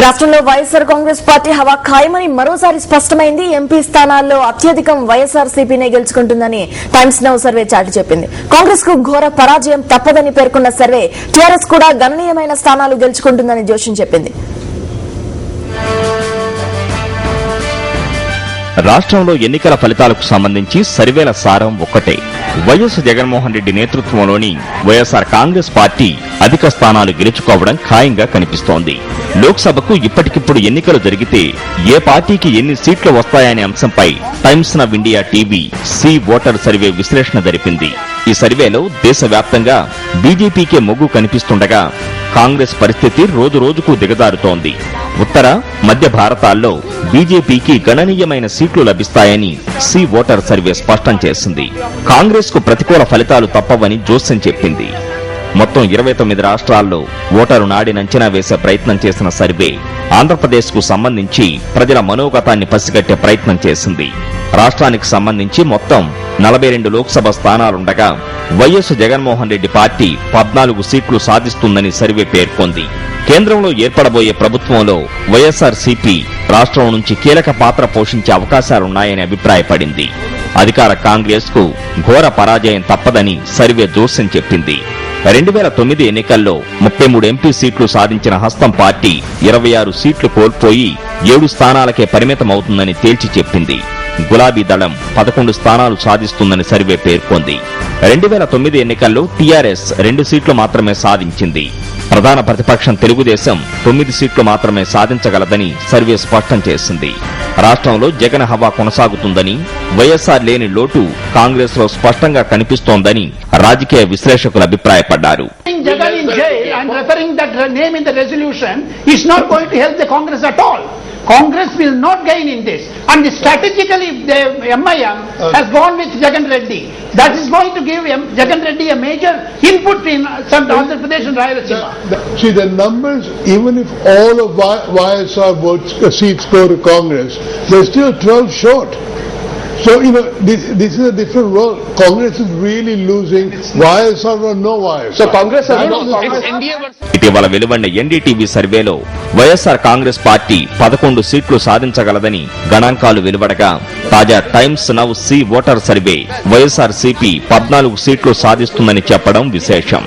రాష్ట్రంలో వైఎస్ఆర్ కాంగ్రెస్ పార్టీ హవా ఖాయమని మరోసారి స్పష్టమైంది. ఎంపీ స్థానాల్లో అత్యధికం వైఎస్ఆర్సీపీనే గెలుచుకుంటుందని టైమ్స్ నౌ సర్వే చాటి చెప్పింది. కాంగ్రెస్ కు ఘోర పరాజయం తప్పదని పేర్కొన్న సర్వే టీఆర్ఎస్ కూడా గణనీయమైన స్థానాలు గెలుచుకుంటుందని జోషం చెప్పింది. రాష్ట్రంలో ఎన్నికల ఫలితాలకు సంబంధించి సర్వేల సారం ఒక్కటే. వైఎస్ జగన్మోహన్ రెడ్డి నేతృత్వంలోని వైఎస్ఆర్ కాంగ్రెస్ పార్టీ అధిక స్థానాలు గెలుచుకోవడం ఖాయంగా కనిపిస్తోంది. లోక్సభకు ఇప్పటికిప్పుడు ఎన్నికలు జరిగితే ఏ పార్టీకి ఎన్ని సీట్లు వస్తాయనే అంశంపై Times Now India TV C voter survey విశ్లేషణ జరిపింది. ఈ సర్వేలో దేశవ్యాప్తంగా బీజేపీకే మొగ్గు కనిపిస్తుండగా కాంగ్రెస్ పరిస్థితి రోజురోజుకు దిగజారుతోంది. ఉత్తర మధ్య భారతాల్లో బీజేపీకి గణనీయమైన సీట్లు లభిస్తాయని సి ఓటర్ సర్వే స్పష్టం చేసింది. కాంగ్రెస్ కు ప్రతికూల ఫలితాలు తప్పవని జోస్యం చెప్పింది. మొత్తం 29 రాష్ట్రాల్లో ఓటరు నాడిని అంచనా వేసే ప్రయత్నం చేసిన సర్వే ఆంధ్రప్రదేశ్ కు సంబంధించి ప్రజల మనోగతాన్ని పసిగట్టే ప్రయత్నం చేసింది. రాష్ట్రానికి సంబంధించి మొత్తం 42 లోక్సభ స్థానాలుండగా వైఎస్ జగన్మోహన్ రెడ్డి పార్టీ 14 సీట్లు సాధిస్తుందని సర్వే పేర్కొంది. కేంద్రంలో ఏర్పడబోయే ప్రభుత్వంలో వైఎస్ఆర్సీపీ రాష్ట్రం నుంచి కీలక పాత్ర పోషించే అవకాశాలున్నాయని అభిప్రాయపడింది. అధికార కాంగ్రెస్ కు ఘోర పరాజయం తప్పదని సర్వే జోస్యం చెప్పింది. 2009 ఎన్నికల్లో 33 ఎంపీ సీట్లు సాధించిన హస్తం పార్టీ 26 సీట్లు కోల్పోయి 7 స్థానాలకే పరిమితమవుతుందని తేల్చి చెప్పింది. గులాబీ దళం 11 స్థానాలు సాధిస్తుందని సర్వే పేర్కొంది. 2009 ఎన్నికల్లో టీఆర్ఎస్ 2 సీట్లు మాత్రమే సాధించింది. ప్రధాన ప్రతిపక్షం తెలుగుదేశం 9 సీట్లు మాత్రమే సాధించగలదని సర్వే స్పష్టం చేసింది. రాష్ట్రంలో జగన్ హవా కొనసాగుతుందని, వైఎస్ఆర్ లేని లోటు కాంగ్రెస్ లో స్పష్టంగా కనిపిస్తోందని రాజకీయ విశ్లేషకులు అభిప్రాయపడ్డారు. Congress will not gain in this, and strategically the MIM has gone with Jagan Reddy. That is going to give Jagan Reddy a major input in some Andhra Pradesh and Rayalaseema. See the numbers, even if all of YSR votes seats go to Congress, they're still 12 short. So, this is a different world. Congress is really losing. YSR or no YSR. So, Congress has ఇటీవల వెలువడిన NDTV సర్వేలో YSR Congress party 11 సీట్లు సాధించగలదని గణాంకాలు వెలువడగా, తాజా times now see voter survey YSRCP 14 సీట్లు సాధిస్తుందని చెప్పడం విశేషం.